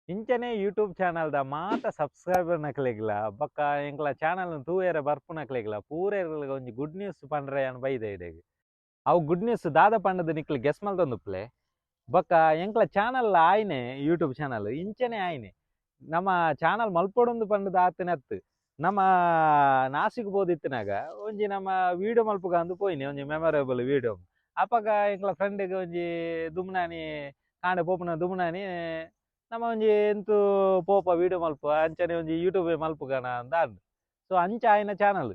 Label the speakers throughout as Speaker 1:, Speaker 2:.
Speaker 1: ಇಂಚನೆ YouTube ಚಾನಲ್ದ ಮಾತ subscriber ನಕ್ಲೆಗ್ಲ ಬೊಕ್ಕ ಎಂಕ್ಲ channel ತೂಯರೆ ಬರ್ಪು ನಕ್ಲೆಗ್ಲ ಪೂರೆ ಒಂಜಿ ಗುಡ್ ನ್ಯೂಸ್ ಪಂಡ್ರೆ ಅನ್ ಬೈದೆ ಇಡೆಗ್ ಅವು ಗುಡ್ ನ್ಯೂಸ್ ದಾದ ಪಂಡದು ನಿಕ್ಲು ಗೆಸ್ ಮಲ್ತೊಂದುಪ್ಲೆ ಬೊಕ್ಕ ಎಂಕ್ಲ ಚಾನಲ್ ಆಯ್ನೆ ಯೂಟ್ಯೂಬ್ ಚಾನಲ್ ಇಂಚನೆ ಆಯ್ನೆ ನಮ್ಮ ಚಾನಲ್ ಮಲ್ಪೊಡೊಂದು ಪಂಡದು ಆತನತ್ತು ನಮ್ಮ ನಾಸಿಕ್ ಬೋದಿತ್ತಿನಾಗ ಒಂಜಿ ನಮ್ಮ ವೀಡಿಯೋ ಮಲ್ಪುಗ ಅಂದು ಪೋಯ್ನೆ ಒಂಜಿ ಮೆಮೊರೇಬಲ್ ವೀಡಿಯೋ ಅಪಗ ಎಂಕ್ಲ ಫ್ರೆಂಡ್ಗೆ ಒಂಜಿ ದುಮ್ನಾನಿ ಕಾಂಡೆ ಪೋಪುನ ದುಮ್ನಾನಿ ನಮ್ಮ ಒಂಜಿ ಎಂತು ಪೋಪ ವೀಡಿಯೋ ಮಲ್ಪುವ ಅಂಚನೆ ಒಂಜಿ ಯೂಟ್ಯೂಬ್ ಮಲ್ಪುಗನ ಅಂತ ಅಂದ್ ಸೊ ಅಂಚ ಆಯ್ನ ಚಾನಲ್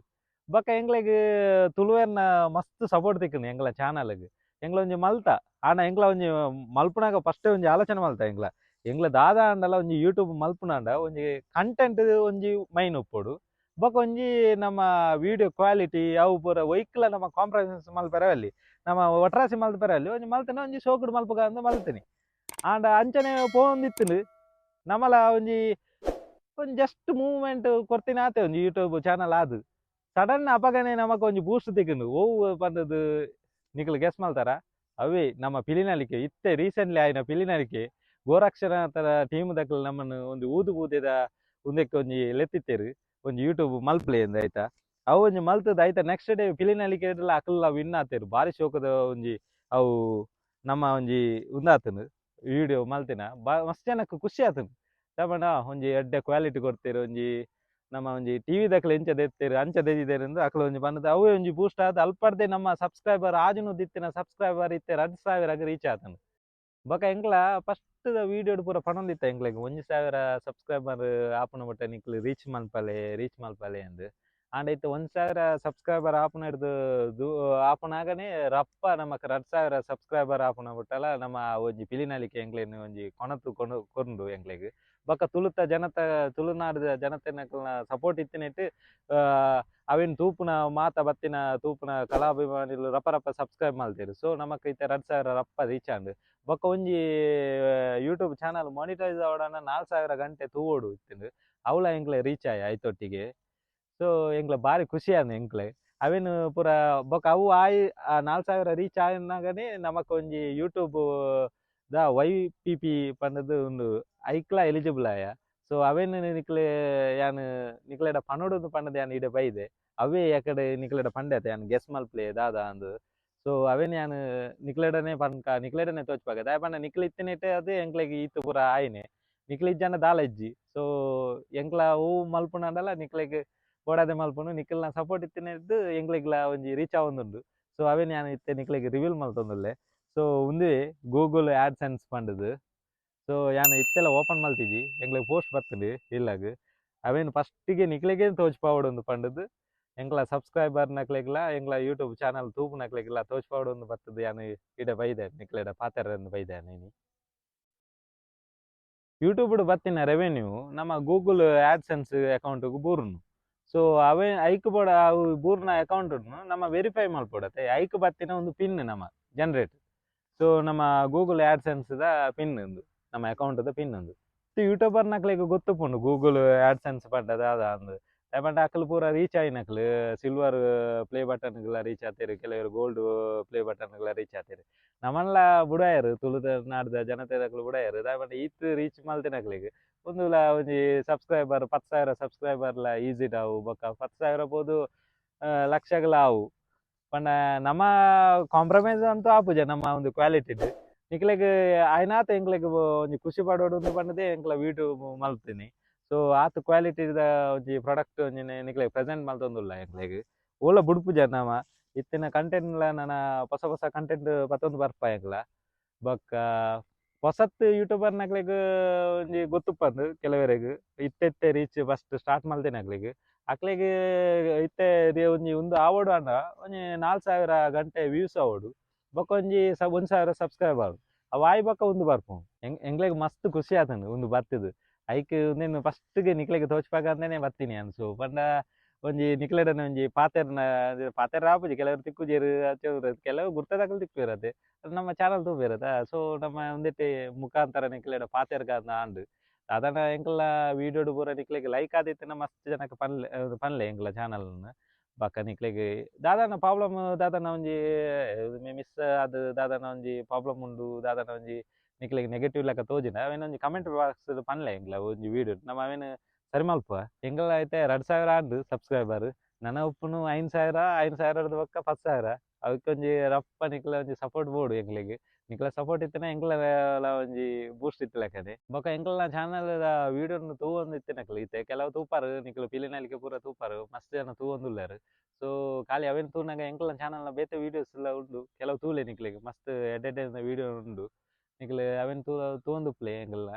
Speaker 1: ಬೊಕ ಎಂಗ್ಲೆಗ್ ತುಳುವೆರ್ನ ಮಸ್ತ್ ಸಪೋರ್ಟ್ ತಿಕ್ಕುಂಡು ಎಂಗ್ಲ ಚಾನಲ್ಗ್ ಎಂಗ್ಲ ಒಂಜಿ ಮಲ್ತ ಆಂಡ ಎಂಗ್ಲ ಒಂಜಿ ಮಲ್ಪುನಾಗ ಫಸ್ಟ್ ಒಂಜಿ ಆಲೋಚನೆ ಮಲ್ತ ಎಂಗ್ಲ ದಾದ ಅಂಡಲ ಒಂಜಿ ಯೂಟ್ಯೂಬ್ ಮಲ್ಪುನಾಂಡ ಒಂಜಿ ಕಂಟೆಂಟ್ ಒಂಜಿ ಮೈನ್ ಉಪ್ಪೊಡು ಬೊಕ ಒಂಜಿ ನಮ್ಮ ವಿಡಿಯೋ ಕ್ವಾಲಿಟಿ ಅವು ಪೂರ ಒಯ್ಕ್ಲ ನಮ್ಮ ಕಾಂಪ್ರಮೈಸ್ ಮಲ್ಪೆರವಲ್ಲಿ ನಮ್ಮ ಒಟ್ರಾಸಿ ಮಲ್ಪೆರವಲ್ಲಿ ಒಂಜಿ ಮಲ್ತನೆ ಒಂಜಿ ಶೋಕುಡು ಮಲ್ಪುಗ ಅಂದ್ ಮಲ್ತಿನಿ ಆಂಡ ಅಂಚನೆ ಪೋಂದಿತ್ತುಂಡು ನಮಲ ಒಂಜಿ ಜಸ್ಟ್ ಮೂವ್ಮೆಂಟ್ ಕೊರ್ತಿನ ಆತೆ ಒಂಜಿ ಯೂಟ್ಯೂಬ್ ಚಾನಲ್ ಆದ್ ಸಡನ್ ಅಪಗನೆ ನಮಕ್ ಒಂಜಿ ಬೂಸ್ಟ್ ತಿಕ್ಕುಂಡು ಓವು ಪಂಡದು ನಿಕ್ಲು ಗೆಸ್ ಮಲ್ತಾರ ಅವೇ ನಮ್ಮ ಪಿಲಿನಲಿಕೆ ಇತ್ತೆ ರೀಸೆಂಟ್ಲಿ ಆಯ್ನ ಪಿಲಿನಲಿಕೆ ಗೋರಕ್ಷರ ಟೀಮ್ ದಕ್ಲು ನಮ್ಮನ್ನು ಒಂದು ಊದು ಬೂದೆದ ಉಂದಕ್ಕೆ ಒಂಜಿ ಲೆತ್ತಿತ್ತೇರು ಒಂಜಿ ಯೂಟ್ಯೂಬ್ ಮಲ್ಪ್ಲೆ ಅಂದ್ ಆಯ್ತಾ ಅವು ಒಂಜಿ ಮಲ್ತದ ಆಯ್ತಾ ನೆಕ್ಸ್ಟ್ ಡೇ ಪಿಲಿನಲಿಕೆ ಅಕ್ಲೆಲ್ಲ ವಿನ್ ಆತೇರು ಬಾರಿ ಶೋಕದ ಒಂಜಿ ಅವು ನಮ್ಮ ಒಂಜಿ ಉಂದಾತನು ವಿಡಿಯೋ ಮಲ್ತಿನ ಮಸ್ತ್ ಜನಕ್ಕೆ ಖುಷಿ ಆತನು ತಗೊಂಡ ಒಂಜಿ ಎಡ್ಡೆ ಕ್ವಾಲಿಟಿ ಕೊಡ್ತೇರು ಒಂಜಿ ನಮ್ಮ ಒಂಜಿ ಟಿವಿ ದಕ್ಲೆ ಎಂಚ ದೆತ್ತೇರು ಅಂಚ ದೆದಿದೇರು ಅಂದ್ ಅಕ್ಲ ಒಂಜಿ ಬಂದದ ಅವೇ ಒಂಜಿ ಬೂಸ್ಟ್ ಆದ್ ಅಲ್ಪಡ್ದೆ ನಮ್ಮ ಸಬ್ಸ್ಕ್ರೈಬರ್ ಆಜುನು ದಿತ್ತಿನ ಸಬ್ಸ್ಕ್ರೈಬರ್ ಇತ್ತೆ 2,000 ರೀಚ್ ಆತನು ಬೊಕ ಎಂಕ್ಲ ಫಸ್ಟ್ ವಿಡಿಯೋ ಪೂರ ಪಣೊಂದಿತ್ತ ಎಂಕ್ಲೆಗ್ 1,000 ಸಬ್ಸ್ಕ್ರೈಬರ್ ಆಪುನ ಬಟ್ಟ ನಿಕ್ಲು ರೀಚ್ ಮಲ್ಪಲೆ ಅಂದ್ ಆಂಡ ಇತ್ತೆ 1,000 ಸಬ್ಸ್ಕ್ರೈಬರ್ ಆಪುನ ಹಿಡ್ದು ಆಪುನಾಗನೆ ರಪ್ಪ ನಮಕ್ 2,000 ಸಬ್ಸ್ಕ್ರೈಬರ್ ಆಪುನ ಬಿಟ್ಟಲ ನಮ್ಮ ಒಂಜಿ ಪಿಲಿನಲಿಕೆ ಎಂಕ್ಲೆನ್ ಒಂಜಿ ಕೊನತು ಕೊಂಡು ಎಂಕ್ಲೆಗ್ ಬೊಕ ತುಳುನಾಡು ಜನತೆನಕ್ಲ್ನ ಸಪೋರ್ಟ್ ಇತ್ತಿನೆಟ್ ಅವೆನ್ ತೂಪುನ ಮಾತ ಬತ್ತಿನ ತೂಪುನ ಕಲಾಭಿಮಾನಿಲು ರಪ್ಪ ಸಬ್ಸ್ಕ್ರೈಬ್ ಮಲ್ತೇರು ಸೊ ನಮಕ್ ಇತ್ತೆ 2,000 ರಪ್ಪ ರೀಚ್ ಆಂಡ್ ಬೊಕ ಒಂಜಿ ಯೂಟ್ಯೂಬ್ ಚಾನಲ್ ಮಾನಿಟೈಸ್ ಆವಡನ 4,000 ಗಂಟೆ ತೂವೋಡು ಇತ್ತಿಂದು ಅವಳ ಎಂಕ್ಲೆ ರೀಚ್ ಆಯ್ ಐತೊಟ್ಟಿಗೆ ಸೊ ಎಂಕ್ಲೆ ಬಾರಿ ಖುಷಿ ಆಂದ್ ಎಂಕ್ಲೆ ಅವೇನು ಪೂರ ಬೊಕ ಅವು ಆಯ್ 4,000 ರೀಚ್ ಆಯ್ನಾಗನೆ ನಮಕ್ ಒಂಜಿ ಯೂಟ್ಯೂಬ್ ದ YPP ಪಂಡದು ಉಂಡು ಐಕ್ಲ ಎಲಿಜಿಬಲ್ ಆಯ ಸೊ ಅವೇನು ನಿಕ್ಲೆ ಯಾನ್ ನಿಕ್ಲೆಡ ಪನೊಡುಂದು ಪಂಡದ ಯಾನ್ ಇಡೆ ಬೈದೆ ಅವೇ ಯಾಕಡೆ ನಿಕ್ಲೆಡ ಪಂಡತೆ ಯಾನ್ ಗೆಸ್ ಮಲ್ಪ್ಲೆ ದಾದ ಅಂದು ಸೊ ಅವೇನ್ ಯಾನ್ ನಿಕ್ಲೆಡನೆ ಪನ್ಕ ನಿಕ್ಲೆಡನೆ ತೋಚ್ಪಾಗ ದಾಯ ಪಂಡ ನಿಕ್ಲೆ ಇತ್ತಿನೆಟ್ಟೆ ಅದು ಎಂಕ್ಲೆಗ್ ಈತು ಪೂರ ಆಯ್ನೆ ನಿಕ್ಲೆ ಇಜ್ಜನ ದಾಲ ಇಜ್ಜಿ ಸೊ ಎಂಕ್ಲ ಹೂ ಮಲ್ಪುನಂಡಲ ನಿಕ್ಲೆಗ್ ಓಡಾದೆ ಮಲ್ಪುನು ನಿಕ್ಲೆನ ಸಪೋರ್ಟ್ ಇತ್ತಿನೆದ್ದು ಎಂಕ್ಲೆಗ್ಲ ಒಂಜಿ ರೀಚ್ ಆವೊಂದುಂಡು ಸೊ ಅವೇನ್ ಯಾನ್ ಇತ್ತೆ ನಿಕ್ಲೆಗ್ ರಿವೀಲ್ ಮಲ್ತೊಂದುಲ್ಲೆ ಸೊ ಉಂದೇ ಗೂಗಲ್ AdSense ಪಂಡದು ಸೊ ಯಾನ್ ಇತ್ತೆಲ್ಲ ಓಪನ್ ಮಲ್ತಿಜಿ ಎಂಕ್ಲೆಗ್ ಪೋಸ್ಟ್ ಬರ್ತುಂಡು ಇಲ್ಲಾಗ್ ಅವೇನು ಫಸ್ಟಿಗೆ ನಿಕ್ಲೆಗೆ ತೋಚ್ಪಾವೊಡು ಪಂಡದು ಎಂಕ್ಲ ಸಬ್ಸ್ಕ್ರೈಬರ್ ನಕ್ಲೆಗ್ಲ ಎಂಕ್ಲ ಯೂಟ್ಯೂಬ್ ಚಾನಲ್ ತೂಪು ನಕ್ಲೆಗ್ಲ ತೋಚ್ಪಾವೊಡು ಬರ್ತದೆ ಯಾನ್ ಇಡೆ ಬೈದೆ ನಿಕ್ಲೆಡ ಪಾತೆರ ಬೈದೆ ನೀನು ಯೂಟ್ಯೂಬ್ ಬತ್ತಿನ ರೆವೆನ್ಯೂ ನಮ್ಮ ಗೂಗಲ್ AdSense ಅಕೌಂಟ್ಗೆ ಬೂರ್ನು ಸೊ ಅವೇ ಐಕ್ ಬೋಡ ಅವು ಬೂರ್ನ ಅಕೌಂಟ್ ನಮ್ಮ ವೆರಿಫೈ ಮಲ್ಪೊಡತೆ ಐಕ್ ಬತ್ತಿನ ಒಂದು ಪಿನ್ ನಮ್ಮ ಜನರೇಟ್ ಸೊ ನಮ್ಮ ಗೂಗಲ್ AdSense ದ ಪಿನ್ ಒಂದು ನಮ್ಮ ಅಕೌಂಟ್ ದ ಪಿನ್ ಒಂದು ಯೂಟ್ಯೂಬರ್ ನಕ್ಲೆಗ್ ಗೊತ್ತುಪುಂಡು ಗೂಗಲ್ AdSense ಪಡ್ಡದ ಅದ ಅಂದ್ ಯಾಪಂಡ ಅಕ್ಲು ಪೂರ ರೀಚ್ ಆಯ್ನಕ್ಲು ಸಿಲ್ವರ್ ಪ್ಲೇ ಬಟನ್ಗಳ ರೀಚ್ ಆತೇರು ಕೆಲವರು ಗೋಲ್ಡ್ ಪ್ಲೇ ಬಟನ್ಗಳ ರೀಚ್ ಆತೇರು ನಮ್ಮನ್ಲ ಬುಡಾಯರು ತುಳುನಾಡ್ದ ಜನತೆದಕ್ಲು ಬುಡಾಯರು ದಾಯಪಂಡ ಈತ್ ರೀಚ್ ಮಲ್ತಿನಕ್ಲೆಗ್ ಒಂದುಲ ಒಂಜಿ ಸಬ್ಸ್ಕ್ರೈಬರ್ 10,000 ಸಬ್ಸ್ಕ್ರೈಬರ್ಲ ಈಸಿ ಆವು ಬೊಕ 10,000 ಬೋದು ಲಕ್ಷಗಳ ಆವು ಪಂಡ ನಮ್ಮ ಕಾಂಪ್ರಮೈಸ್ ಅಂತೂ ಆಪುಜ ನಮ್ಮ ಒಂದು ಕ್ವಾಲಿಟಿ ನಿಕ್ಲೆಗ್ ಆಯ್ನಾತ ಎಂಕ್ಲೆಗ್ ಒಂಜಿ ಖುಷಿ ಪಡೋಡು ಪಂಡದೆ ಎಂಕ್ಲ ವೀಡಿಯೋ ಮಲ್ತೀನಿ ಸೊ ಆತ್ ಕ್ವಾಲಿಟಿದ ಒಂಜಿ ಪ್ರಾಡಕ್ಟ್ ಒಂಜಿ ನಿಕ್ಲೆಗ್ ಪ್ರೆಸೆಂಟ್ ಮಲ್ತೊಂದುಲ್ಲ ಎಂಕ್ಲೆಗ್ ಓಲ ಬುಡ್ಪುಜ ನಮ್ಮ ಇತ್ತಿನ ಕಂಟೆಂಟ್ಲ ನನ್ನ ಹೊಸ ಕಂಟೆಂಟ್ ಪತ್ತೊಂದು ಬರ್ಪ ಎಂಕ್ಲ ಬೊಕ್ಕ ಹೊಸತ್ ಯೂಟ್ಯೂಬರ್ ನಕ್ಲೆಗ್ ಒಂಜಿ ಗೊತ್ತುಪ್ಪಂದು ಕೆಲವರೆಗ್ ಇತ್ತೆ ರೀಚ್ ಫಸ್ಟ್ ಸ್ಟಾರ್ಟ್ ಮಲ್ತೇನೆ ಅಕ್ಲೆಗ್ ಇತ್ತೆ ಒಂಜಿ ಒಂದು ಆವೋಡು ಅಂಡ ಒಂಜಿ 4,000 ಗಂಟೆ ವ್ಯೂಸ್ ಆವೋಡು ಬೊಕ ಒಂಜಿ 1,000 ಸಬ್ಸ್ಕ್ರೈಬ್ ಆವಡು ಅವು ಆಯ್ ಬೊಕ ಒಂದು ಬರ್ಪು ಎಂಕ್ಲೆಗ್ ಮಸ್ತ್ ಖುಷಿ ಆತಂಡು ಒಂದು ಬತ್ತದು ಐಕ್ ಉಂದೆನ್ ಫಸ್ಟ್ಗೆ ನಿಕ್ಲೆಗ್ ತೋಚ್ಪಾಗ ಅಂದೇನೆ ಬತ್ತೀನಿ ಅನ್ಸು ಪಂಡ ಒಂಜಿ ನಿಕ್ಲೆಡನ ಒಂಜಿ ಪಾತೆರ ಆಪುಜಿ ಕೆಲವರು ತಿಕ್ಕುಜೇರು ಕೆಲವು ಗುರ್ತದಾಕಲು ತಿಕ್ಕಿರತ್ತೆ ನಮ್ಮ ಚಾನಲ್ ತೂಪಿರತ್ತ ಸೊ ನಮ್ಮ ಒಂದೆಟ್ಟೆ ಮುಖಾಂತರ ನಿಕ್ಲೆಡ ಪಾತೆರ್ಗ ಆಂಡ್ ಸಾಧಾರಣ ಎಂಕ್ಲ ವೀಡಿಯೋಡು ಪೂರ ನಿಕ್ಲೆಗ್ ಲೈಕ್ ಆದಿತ್ತಿನ ಮಸ್ತ್ ಜನಕ್ಕೆ ಪನ್ಲೆ ಎಂಕ್ಲ ಚಾನಲ್ ಬಕ್ಕ ನಿಕ್ಲೆಗ್ ದಾದಾನ ಪ್ರಾಬ್ಲಮ್ ದಾದಾನ ಒಂಜಿ ಮಿಸ್ ಆದ್ ದಾದಾನ ಒಂಜಿ ಪ್ರಾಬ್ಲಮ್ ಉಂಡು ದಾದಾನ ಒಂಜಿ ನಿಕ್ಲಿಗೆ ನೆಗೆಟಿವ್ ಲೆಕ್ಕ ತೋಜಿನ ಅವೇನು ಒಂಜಿ ಕಮೆಂಟ್ ಬಾಕ್ಸ್ ಪನ್ಲೆ ಎಂಗ್ಲ ಒಂಜಿ ವೀಡಿಯೋ ನಮ್ಮ ಅವೇನು ಸರಿ ಮಲ್ಪ ಎಂಗ್ಲ ಐತೆ 2,000 ಆಂಡ್ ಸಬ್ಸ್ಕ್ರೈಬರ್ ನನ್ನ ಉಪ್ಪುನು 5,000 ಬೊಕ್ಕ 10,000 ಅವಕ್ಕೆ ಒಂಜಿ ರಪ್ಪ ನಿಕ್ಲ ಒಂಜಿ ಸಪೋರ್ಟ್ ಬೋಡು ಎಂಗ್ಲಿಗೆ ನಿಕ್ಲ ಸಪೋರ್ಟ್ ಇತ್ತನ ಎಂಗ್ಲ ಒಂಜಿ ಬೂಸ್ಟ್ ಇತ್ತು ಲೆಕ್ಕನೆ ಬೊಕ ಎಂಕ್ಲ ಚಾನಲ್ ವೀಡಿಯೋನು ತೂವೊಂದು ಇತ್ತಿನಕ್ಲ ಇತ್ತೆ ಕೆಲವು ತೂಪಾರು ನಿಕ್ಲು ಪಿಲಿನಲಿಗೆ ಪೂರ ತೂಪಾರು ಮಸ್ತ್ ಜನ ತೂವೊಂದುಲ್ಲಾರು ಸೊ ಖಾಲಿ ಅವೇನು ತೂನಾಗ ಎಂಕ್ಲ ಚಾನಲ್ನ ಬೇತೆ ವೀಡಿಯೋಸ್ ಎಲ್ಲ ಉಂಡು ಕೆಲವು ತೂಲೆ ನಿಕ್ಲಿಗೆ ಮಸ್ತ್ ಎಡ್ಡೆಡ್ಡೆ ವೀಡಿಯೋ ಉಂಡು ನಿಕ್ಲು ಅವೇನು ತೂವೊಂದುಪ್ಲೆ ಎಂಗ್ಲ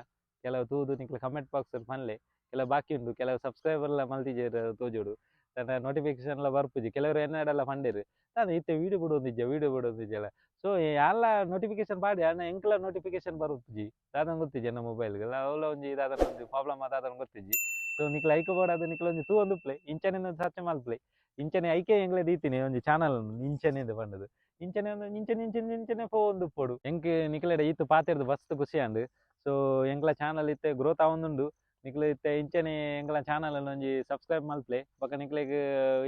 Speaker 1: ಕೆಲವು ತೂದು ನಿಕ್ಲು ಕಮೆಂಟ್ ಬಾಕ್ಸ್ ಪನ್ಲೆ ಕೆಲವು ಬಾಕಿ ಉಂಡು ಕೆಲವು ಸಬ್ಸ್ಕ್ರೈಬರ್ಲ ಮಲ್ತಿಜೇರು ತೋಜೋಡು ನನ್ನ ನೋಟಿಫಿಕೇಶನ್ ಎಲ್ಲ ಬರ್ಪುಜಿ ಕೆಲವರು ಎನ್ನಾಡೆಲ್ಲ ಪಂಡೇರು ನಾನು ಇತ್ತೆ ವೀಡಿಯೋ ಬಿಡೊಂದಿಜ್ಜಲ್ಲ ಸೊ ಎಲ್ಲ ನೋಟಿಫಿಕೇಶನ್ ಪಾಡಿ ಅಣ್ಣ ಎಂಕ್ಲ ನೋಟಿಫಿಕೇಶನ್ ಬರುತ್ತಜಿ ದಾದನ್ ಗೊತ್ತಿಜ್ಜಿ ನನ್ನ ಮೊಬೈಲ್ಗೆ ಅವಳ ಒಂಜಿ ದಾದನ ಒಂದು ಪ್ರಾಬ್ಲಮ್ ಆದಾದನ್ ಗೊತ್ತಿಜ್ಜಿ ಸೊ ನಿಕ್ಲ ಐಕ ಬೋಡಾದ ನಿಕ್ಲ ಒಂಜಿ ತೂವೊಂದು ಪ್ಲೇ ಇಂಚನೆ ಸರ್ಚ್ ಮಲ್ಪ್ಲೆ ಇಂಚನೆ ಐಕೆ ಎಂಗ್ಲೆ ದೀತಿನಿ ಒಂಜಿ ಚಾನಲ್ ಇಂಚನೆ ಪಂಡದು ಇಂಚನೆ ಇಂಚನೆ ಒಂದು ಪೋಡು ಎಂಕ್ ನಿಕ್ಲೆಡ ಈತು ಪಾತಿರ್ದು ಮಸ್ತ್ ಖುಷಿ ಅಂಡು ಸೊ ಎಂಕ್ಲ ಚಾನಲ್ ಇತ್ತೆ ಗ್ರೋತ್ ಆವೊಂದುಂಡು ನಿಕ್ಲು ಇತ್ತೆ ಇಂಚನೆ ಎಂಕ್ಲ ಚಾನಲ್ ಒಂಜಿ ಸಬ್ಸ್ಕ್ರೈಬ್ ಮಲ್ಪ್ಲೆ ಬೊಕ ನಿಕ್ಲೆಗ್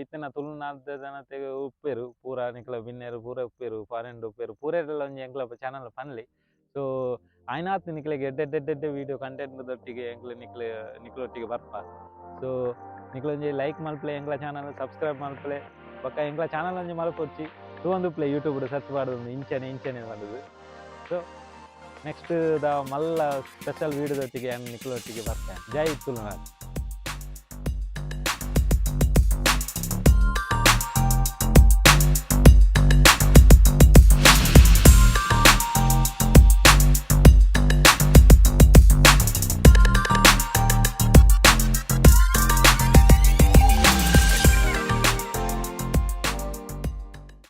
Speaker 1: ಇತ್ತಿನ ತುಳುನಾಡು ಜನತೆಗ್ ಉಪ್ಪೇರು ಪೂರ ನಿಕ್ಲ ಬಿನ್ನೆರು ಪೂರ ಉಪ್ಪೇರು ಫಾರಿನ್ ಉಪ್ಪೇರು ಪೂರೆಲ್ಲ ಒಂಜಿ ಎಂಕ್ಲ ಚಾನಲ್ ಪನ್ಲಿ ಸೊ ಆಯ್ನಾತ್ ನಿಕ್ಲೆಗ್ ಎಡ್ಡೆಡ್ಡೆಡ್ಡೆ ವೀಡಿಯೋ ಕಂಟೆಂಟ್ ದೊಟ್ಟಿಗೆ ಎಂಕ್ಲು ನಿಕ್ಲೊಟ್ಟಿಗೆ ಬರ್ಪ ಸೊ ನಿಕ್ಲ ಒಂಜಿ ಲೈಕ್ ಮಲ್ಪ್ಲೆ ಎಂಕ್ಲ ಚಾನಲ್ ಸಬ್ಸ್ಕ್ರೈಬ್ ಮಲ್ಪ್ಲೆ ಬೊಕ ಎಂಕ್ಲ ಚಾನಲ್ ಒಂಜಿ ಮಲ್ಪೊಚ್ಚಿ ತೂವೊಂದು ಪ್ಲೇ ಯೂಟ್ಯೂಬ್ ಸರ್ಚ್ ಮಾಡೋದು ಇಂಚನೆ ಮಾಡೋದು ಸೊ ನೆಕ್ಸ್ಟ್ ದ ಮಲ್ಲ ಸ್ಪೆಷಲ್ ವೀಡಿಯೋದೊಟ್ಟಿಗೆ ನಿಕ್ಲೊಟ್ಟಿಗೆ ಬರ್ತೇನೆ ಜೈ ತುಳುನಾಡು.